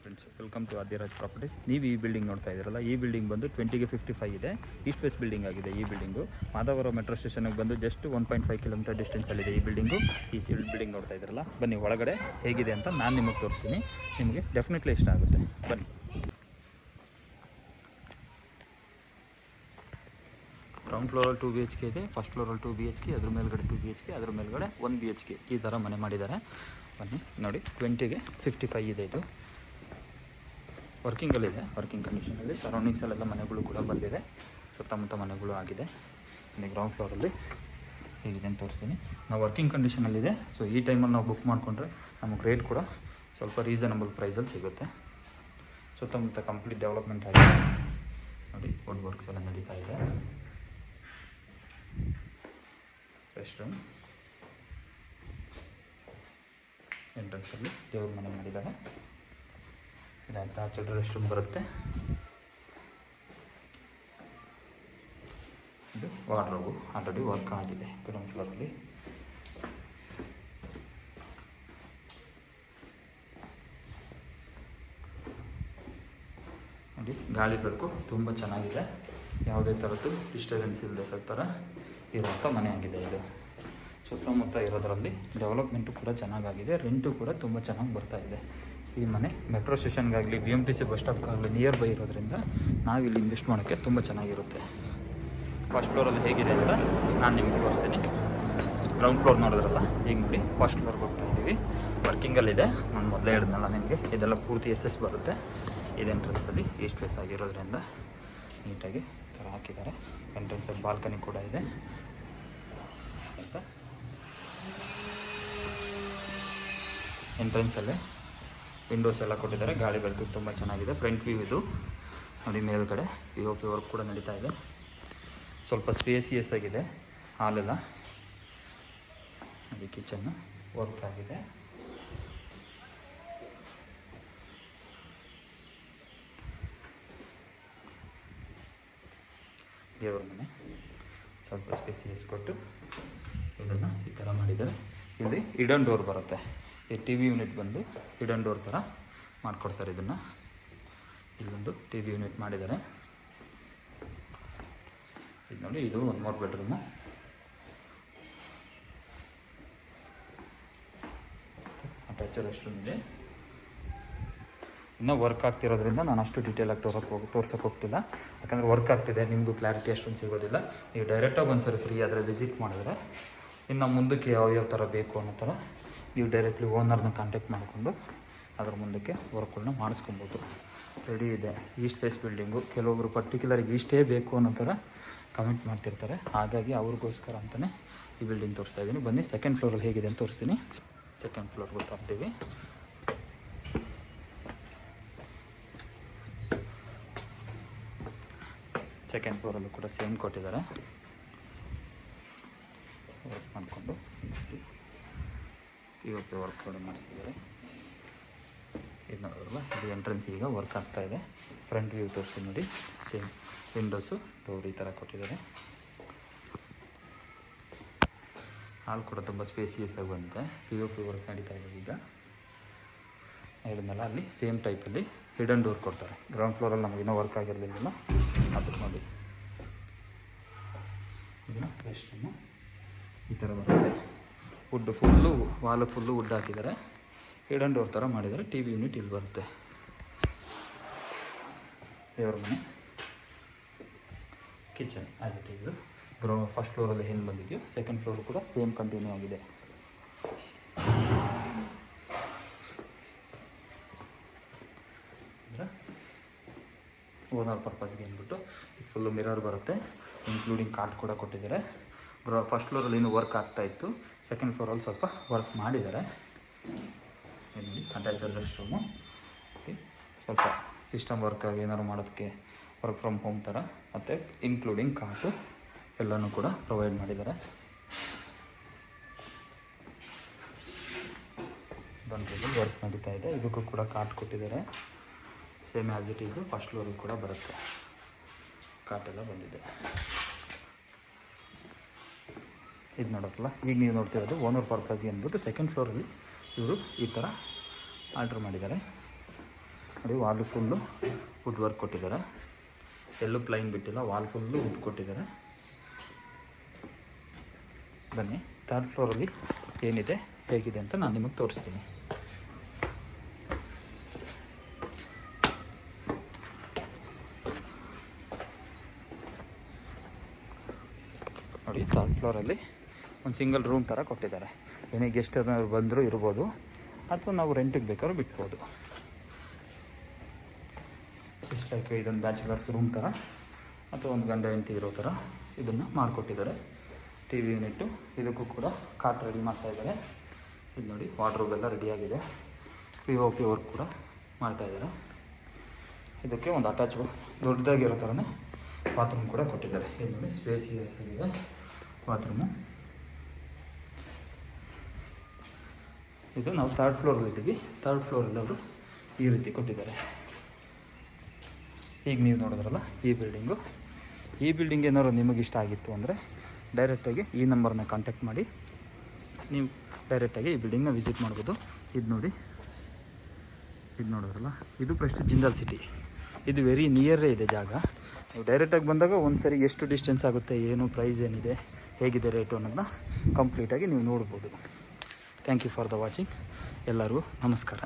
Friends, welcome to Adiraj properties. ನೀವು ಈ building ನೋಡ್ತಾ ಇದ್ದೀರಲ್ಲ, ಈ ಬಿಲ್ಡಿಂಗ್ ಬಂದು 20ಗೆ 55 ಇದೆ. ಈಸ್ಟ್ ವೆಸ್ಟ್ ಬಿಲ್ಡಿಂಗ್ ಆಗಿದೆ. ಈ ಬಿಲ್ಡಿಂಗು ಮಾಧವರ ಮೆಟ್ರೋ ಸ್ಟೇಷನ್ಗೆ ಬಂದು ಜಸ್ಟ್ 1.5 ಕಿಲೋಮೀಟರ್ ಡಿಸ್ಟೆನ್ಸಲ್ಲಿದೆ ಈ ಬಿಲ್ಡಿಂಗು. ಈ ಬಿಲ್ಡಿಂಗ್ ನೋಡ್ತಾ ಇದ್ದೀರಲ್ಲ, ಬನ್ನಿ ಒಳಗಡೆ ಹೇಗಿದೆ ಅಂತ ನಾನು ನಿಮಗೆ ತೋರಿಸ್ತೀನಿ. ನಿಮಗೆ ಡೆಫಿನೆಟ್ಲಿ ಇಷ್ಟ ಆಗುತ್ತೆ, ಬನ್ನಿ. ಗ್ರೌಂಡ್ ಫ್ಲೋರಲ್ಲಿ 2 BHK ಇದೆ, ಫಸ್ಟ್ ಫ್ಲೋರಲ್ಲಿ 2 BHK, ಅದ್ರ ಮೇಲ್ಗಡೆ 2 BHK, ಅದ್ರ ಮೇಲ್ಗಡೆ 1 BHK ಈ ಥರ ಮನೆ ಮಾಡಿದ್ದಾರೆ. ಬನ್ನಿ ನೋಡಿ, 20ಗೆ 55 ಇದೆ. ಇದು ವರ್ಕಿಂಗಲ್ಲಿದೆ, ವರ್ಕಿಂಗ್ ಕಂಡೀಷನಲ್ಲಿ. ಸರೌಂಡಿಂಗ್ಸಲ್ಲೆಲ್ಲ ಮನೆಗಳು ಕೂಡ ಬಂದಿದೆ, ಸುತ್ತಮುತ್ತ ಮನೆಗಳು ಆಗಿದೆ. ಇನ್ನು ಗ್ರೌಂಡ್ ಫ್ಲೋರಲ್ಲಿ ಹೇಗಿದೆ ಅಂತ ತೋರಿಸ್ತೀನಿ. ನಾವು ವರ್ಕಿಂಗ್ ಕಂಡೀಷನಲ್ಲಿದೆ. ಸೊ ಈ ಟೈಮಲ್ಲಿ ನಾವು ಬುಕ್ ಮಾಡಿಕೊಂಡ್ರೆ ನಮಗೆ ರೇಟ್ ಕೂಡ ಸ್ವಲ್ಪ ರೀಸನಬಲ್ ಪ್ರೈಸಲ್ಲಿ ಸಿಗುತ್ತೆ. ಸುತ್ತಮುತ್ತ ಕಂಪ್ಲೀಟ್ ಡೆವಲಪ್ಮೆಂಟ್ ಆಗಿದೆ ನೋಡಿ. ವುಡ್ ವರ್ಕ್ಸ್ ಎಲ್ಲ ನಡೀತಾ ಇದೆ. ರೆಸ್ಟ್ ರೂಮ್, ಎಂಟ್ರೆನ್ಸಲ್ಲಿ ದೇವ್ರ ಮನೆ ಮಾಡಿದ್ದಾರೆ. ಇದಾಯ್ತು, ಆಚೆ ರೆಸ್ಟ್ ರೂಮ್ ಬರುತ್ತೆ. ಇದು ವಾರ್ಡ್ರೋಬು ಆಲ್ರೆಡಿ ವರ್ಕ್ ಆಗಿದೆ ಗ್ರೌಂಡ್ ಫ್ಲೋರಲ್ಲಿ. ನೋಡಿ, ಗಾಳಿ ಬೆಳಕು ತುಂಬ ಚೆನ್ನಾಗಿದೆ. ಯಾವುದೇ ಥರದ್ದು ಡಿಸ್ಟರ್ಬೆನ್ಸ್ ಇಲ್ಲದೆ ಥರ ಇರುವಂಥ ಮನೆ ಆಗಿದೆ ಇದು. ಸುತ್ತಮುತ್ತ ಇರೋದರಲ್ಲಿ ಡೆವಲಪ್ಮೆಂಟು ಕೂಡ ಚೆನ್ನಾಗಾಗಿದೆ, ರೆಂಟು ಕೂಡ ತುಂಬ ಚೆನ್ನಾಗಿ ಬರ್ತಾ ಇದೆ. ಈ ಮನೆ ಮೆಟ್ರೋ ಸ್ಟೇಷನ್ಗಾಗಲಿ BMTC ಬಸ್ ಸ್ಟಾಪ್ಗಾಗಲಿ ನಿಯರ್ ಬೈ ಇರೋದ್ರಿಂದ ನಾವಿಲ್ಲಿ ಇನ್ವೆಸ್ಟ್ ಮಾಡೋಕ್ಕೆ ತುಂಬ ಚೆನ್ನಾಗಿರುತ್ತೆ. ಫಸ್ಟ್ ಫ್ಲೋರಲ್ಲಿ ಹೇಗಿದೆ ಅಂತ ನಾನು ನಿಮಗೆ ತೋರಿಸ್ತೀನಿ. ಗ್ರೌಂಡ್ ಫ್ಲೋರ್ ನೋಡಿದ್ರಲ್ಲ, ಈಗ ನೋಡಿ ಫಸ್ಟ್ ಫ್ಲೋರ್ಗೆ ಹೋಗ್ತಾ ಇದ್ದೀವಿ. ವರ್ಕಿಂಗಲ್ಲಿದೆ. ನಾನು ಮೊದಲೇ ಹೇಳಿದ್ನಲ್ಲ ನಿಮಗೆ, ಇದೆಲ್ಲ ಪೂರ್ತಿ SS ಬರುತ್ತೆ. ಇದು ಎಂಟ್ರೆನ್ಸಲ್ಲಿ ಈಸ್ಟ್ ವೆಸ್ಟ್ ಆಗಿರೋದ್ರಿಂದ ನೀಟಾಗಿ ಥರ ಹಾಕಿದ್ದಾರೆ. ಎಂಟ್ರೆನ್ಸಲ್ಲಿ ಬಾಲ್ಕನಿ ಕೂಡ ಇದೆ ಅಂತ. ಎಂಟ್ರೆನ್ಸಲ್ಲೇ ವಿಂಡೋಸ್ ಎಲ್ಲ ಕೊಟ್ಟಿದ್ದಾರೆ, ಗಾಳಿ ಬೆಳಕು ತುಂಬ ಚೆನ್ನಾಗಿದೆ. ಫ್ರಂಟ್ ವ್ಯೂ ಇದು ನೋಡಿ. ಮೇಲ್ಗಡೆ POP ವರ್ಕ್ ಕೂಡ ನಡೀತಾ ಇದೆ. ಸ್ವಲ್ಪ ಸ್ಪೇಸಿಯಸ್ ಆಗಿದೆ ಹಾಲೆಲ್ಲ ನೋಡಿ. ಕಿಚನ್ನು ವರ್ಕ್ ಆಗಿದೆ. ದೇವ್ರ ಮನೆ ಸ್ವಲ್ಪ ಸ್ಪೇಸಿಯಸ್ ಕೊಟ್ಟು ಇದನ್ನು ಈ ಥರ ಮಾಡಿದ್ದಾರೆ. ಇಲ್ಲಿ ಹಿಡನ್ ಡೋರ್ ಬರುತ್ತೆ. ಈ TV ಯೂನಿಟ್ ಬಂದು ಹಿಡನ್ ಡೋರ್ ಥರ ಮಾಡಿಕೊಡ್ತಾರೆ. ಇದನ್ನು ಇಲ್ಲೊಂದು TV ಯೂನಿಟ್ ಮಾಡಿದ್ದಾರೆ. ಇದು ನೋಡಿ, ಇದು 1 more bedroom. Attach rest room ಇದೆ. ಇನ್ನೂ ವರ್ಕ್ ಆಗ್ತಿರೋದ್ರಿಂದ ನಾನು ಅಷ್ಟು ಡೀಟೇಲಾಗಿ ತೋರ್ಸೋಕ್ಕೆ ಹೋಗ್ತಿಲ್ಲ, ಯಾಕಂದರೆ ವರ್ಕ್ ಆಗ್ತಿದೆ. ನಿಮಗೂ ಕ್ಲಾರಿಟಿ ಅಷ್ಟೊಂದು ಸಿಗೋದಿಲ್ಲ. ನೀವು ಡೈರೆಕ್ಟಾಗಿ ಒಂದ್ಸರಿ ಫ್ರೀ ಆದರೆ ವಿಸಿಟ್ ಮಾಡಿದ್ರೆ ಇನ್ನು ಮುಂದಕ್ಕೆ ಯಾವ ಥರ ಬೇಕು ಅನ್ನೋ ಥರ ನೀವು ಡೈರೆಕ್ಟ್ಲಿ ಓನರ್ನ ಕಾಂಟ್ಯಾಕ್ಟ್ ಮಾಡಿಕೊಂಡು ಅದರ ಮುಂದಕ್ಕೆ ವರ್ಕ್ಗಳನ್ನ ಮಾಡಿಸ್ಕೊಬೋದು. ರೆಡಿ ಇದೆ. East face building. ಕೆಲವೊಬ್ಬರು ಪರ್ಟಿಕ್ಯುಲರ್ಗೆ ಇಷ್ಟೇ ಬೇಕು ಅನ್ನೋ ಥರ ಕಮೆಂಟ್ ಮಾಡ್ತಿರ್ತಾರೆ, ಹಾಗಾಗಿ ಅವ್ರಿಗೋಸ್ಕರ ಅಂತಲೇ ಈ ಬಿಲ್ಡಿಂಗ್ ತೋರಿಸ್ತಾ ಇದ್ದೀನಿ. ಬನ್ನಿ ಸೆಕೆಂಡ್ ಫ್ಲೋರಲ್ಲಿ ಹೇಗಿದೆ ಅಂತ ತೋರಿಸ್ತೀನಿ. ಸೆಕೆಂಡ್ ಫ್ಲೋರ್ ಗೊತ್ತಾಗ್ತೀವಿ. ಸೆಕೆಂಡ್ ಫ್ಲೋರಲ್ಲೂ ಕೂಡ ಸೇಮ್ ಕೊಟ್ಟಿದ್ದಾರೆ. ವರ್ಕ್ ಮಾಡಿಕೊಂಡು POP ವರ್ಕ್ ಕೂಡ ಮಾಡಿಸಿದ್ದಾರೆ. ಇದು ನೋಡೋದ್ರಲ್ಲ, ಇದು ಎಂಟ್ರೆನ್ಸ್ ಈಗ ವರ್ಕ್ ಆಗ್ತಾಯಿದೆ. ಫ್ರಂಟ್ ವ್ಯೂ ತೋರಿಸಿ ನೋಡಿ. ಸೇಮ್ ವಿಂಡೋಸು, ಡೋರ್ ಈ ಥರ ಕೊಟ್ಟಿದ್ದಾರೆ. ಹಾಲ್ ಕೂಡ ತುಂಬ ಸ್ಪೇಸಿಯಸ್ ಆಗಿ ಬಂದಿದೆ. POP ವರ್ಕ್ ನಡೀತಾ ಇದೆ ಈಗ. ಹೇಳಿದ್ನಲ್ಲ, ಅಲ್ಲಿ ಸೇಮ್ ಟೈಪಲ್ಲಿ ಹಿಡನ್ ಡೋರ್ ಕೊಡ್ತಾರೆ. ಗ್ರೌಂಡ್ ಫ್ಲೋರಲ್ಲಿ ನಮಗಿನ್ನೂ ವರ್ಕ್ ಆಗಿರಲಿಲ್ಲ, ಅದ್ರ ನೋಡಿ. ಇದನ್ನು ರೆಸ್ಟ್ ರೂಮು ಈ ಥರ ಬರುತ್ತೆ. Wood full, Vaalu full wood ಹಾಕಿದ್ದಾರೆ. ಹಿಡನ್ ಡೋರ್ ಥರ ಮಾಡಿದ್ದಾರೆ. TV ಯೂನಿಟ್ ಇಲ್ಲಿ ಬರುತ್ತೆ. ದೇವ್ರ ಮನೆ, ಕಿಚನ್ ಆಗಿದೆ. ಇದು ಫಸ್ಟ್ ಫ್ಲೋರಲ್ಲಿ ಏನು ಬಂದಿದೆಯೋ ಸೆಕೆಂಡ್ ಫ್ಲೋರ್ ಕೂಡ ಸೇಮ್ ಕಂಟಿನ್ಯೂ ಆಗಿದೆ. ಓನರ್ ಪರ್ಪಸ್ಗೆ ಅಂದ್ಬಿಟ್ಟು ಇದು ಫುಲ್ಲು ಮಿರರ್ ಬರುತ್ತೆ, ಇನ್ಕ್ಲೂಡಿಂಗ್ ಕಾರ್ಡ್ ಕೂಡ ಕೊಟ್ಟಿದ್ದಾರೆ. ಫಸ್ಟ್ ಫ್ಲೋರಲ್ಲಿ ಇನ್ನೂ ವರ್ಕ್ ಆಗ್ತಾಯಿತ್ತು, ಸೆಕೆಂಡ್ ಫ್ಲೋರಲ್ಲಿ ಸ್ವಲ್ಪ ವರ್ಕ್ ಮಾಡಿದ್ದಾರೆ. ನೋಡಿ, ಅಟ್ಯಾಚಡ್ ರೆಸ್ಟ್ ರೂಮು. ಸ್ವಲ್ಪ ಸಿಸ್ಟಮ್ ವರ್ಕಾಗಿ ಏನಾದ್ರು ಮಾಡೋದಕ್ಕೆ ವರ್ಕ್ ಫ್ರಮ್ ಹೋಮ್ ಥರ, ಮತ್ತು ಇನ್ಕ್ಲೂಡಿಂಗ್ ಕಾರ್ಟು ಎಲ್ಲನೂ ಕೂಡ ಪ್ರೊವೈಡ್ ಮಾಡಿದ್ದಾರೆ. ಬಂದ್ರಲ್ಲಿ ವರ್ಕ್ ನಡೀತಾ ಇದೆ. ಇದಕ್ಕೂ ಕೂಡ ಕಾರ್ಟ್ ಕೊಟ್ಟಿದ್ದಾರೆ. Same as it is first ಫ್ಲೋರಿಗೆ ಕೂಡ ಬರುತ್ತೆ. ಕಾಟೆಲ್ಲ ಬಂದಿದೆ. ಇದು ನೋಡೋಕ್ಕಲ್ಲ, ಈಗ ನೀವು ನೋಡ್ತಿರೋದು ಓನರ್ ಪರ್ಪಸ್ಗೆ ಅಂದ್ಬಿಟ್ಟು ಸೆಕೆಂಡ್ ಫ್ಲೋರಲ್ಲಿ ಇವರು ಈ ಥರ ಆರ್ಡ್ರ್ ಮಾಡಿದ್ದಾರೆ. ನೋಡಿ ವಾಲ್ ಫುಲ್ಲು ವುಡ್ ವರ್ಕ್ ಕೊಟ್ಟಿದ್ದಾರೆ, ಎಲ್ಲೂ ಪ್ಲೈನ್ ಬಿಟ್ಟಿಲ್ಲ, ವಾಲ್ ಫುಲ್ಲು ವುಡ್ ಕೊಟ್ಟಿದ್ದಾರೆ. ಬನ್ನಿ ಥರ್ಡ್ ಫ್ಲೋರಲ್ಲಿ ಏನಿದೆ ಹೇಗಿದೆ ಅಂತ ನಾನು ನಿಮಗೆ ತೋರಿಸ್ತೀನಿ. ನೋಡಿ ಥರ್ಡ್ ಫ್ಲೋರಲ್ಲಿ ಒಂದು ಸಿಂಗಲ್ ರೂಮ್ ಥರ ಕೊಟ್ಟಿದ್ದಾರೆ. ಏನೇ ಗೆಸ್ಟ್ ಏನಾದ್ರು ಬಂದರೂ ಇರ್ಬೋದು, ಅಥವಾ ನಾವು ರೆಂಟಿಗೆ ಬೇಕಾದ್ರೂ ಬಿಟ್ಬೋದು. ಇಷ್ಟು ಲೈಕ್ ಇದೊಂದು ಬ್ಯಾಚುಲರ್ಸ್ ರೂಮ್ ಥರ ಅಥವಾ ಒಂದು ಗಂಡ ಹೆಂಡತಿ ಇರೋ ಥರ ಇದನ್ನು ಮಾಡಿಕೊಟ್ಟಿದ್ದಾರೆ. ಟಿ ವಿ ಯೂನಿಟ್ಟು, ಇದಕ್ಕೂ ಕೂಡ ಕಾಟ್ ರೆಡಿ ಮಾಡ್ತಾಯಿದ್ದಾರೆ. ಇದು ನೋಡಿ ವಾರ್ಡ್ರೋಬ್ ಎಲ್ಲ ರೆಡಿಯಾಗಿದೆ. POP ವರ್ಕ್ ಕೂಡ ಮಾಡ್ತಾಯಿದ್ದಾರೆ. ಇದಕ್ಕೆ ಒಂದು ಅಟ್ಯಾಚ್ ದೊಡ್ಡದಾಗಿರೋ ಥರನೇ ಬಾತ್ರೂಮ್ ಕೂಡ ಕೊಟ್ಟಿದ್ದಾರೆ. ಇದು ನೋಡಿ ಸ್ಪೇಸಿಯಸ್ ಆಗಿದೆ ಬಾತ್ರೂಮು. ಇದು ನಾವು ಥರ್ಡ್ ಫ್ಲೋರಲ್ಲಿದ್ದೀವಿ. ಥರ್ಡ್ ಫ್ಲೋರಲ್ಲಿ ಅವರು ಈ ರೀತಿ ಕೊಟ್ಟಿದ್ದಾರೆ. ಈಗ ನೀವು ನೋಡಿದ್ರಲ್ಲ ಈ ಬಿಲ್ಡಿಂಗ್ ಏನಾದ್ರು ನಿಮಗೆ ಇಷ್ಟ ಆಗಿತ್ತು ಅಂದರೆ ಡೈರೆಕ್ಟಾಗಿ ಈ ನಂಬರ್ನ ಕಾಂಟ್ಯಾಕ್ಟ್ ಮಾಡಿ ನೀವು ಡೈರೆಕ್ಟಾಗಿ ಈ ಬಿಲ್ಡಿಂಗ್ನ ವಿಸಿಟ್ ಮಾಡ್ಬೋದು. ಇದು ನೋಡಿ, ಇದು ನೋಡಿದ್ರಲ್ಲ, ಇದು ಪ್ರೆಸ್ಟೀಜ್ ಜಿಂದಾಲ್ ಸಿಟಿ. ಇದು ವೆರಿ ನಿಯರೇ ಇದೆ ಜಾಗ. ನೀವು ಡೈರೆಕ್ಟಾಗಿ ಬಂದಾಗ ಒಂದು ಸರಿ ಎಷ್ಟು ಡಿಸ್ಟೆನ್ಸ್ ಆಗುತ್ತೆ, ಏನು ಪ್ರೈಸ್ ಏನಿದೆ, ಹೇಗಿದೆ ರೇಟು ಅನ್ನೋದನ್ನ ಕಂಪ್ಲೀಟಾಗಿ ನೀವು ನೋಡ್ಬೋದು. Thank you for the watching. ಎಲ್ಲರಿಗೂ ನಮಸ್ಕಾರ.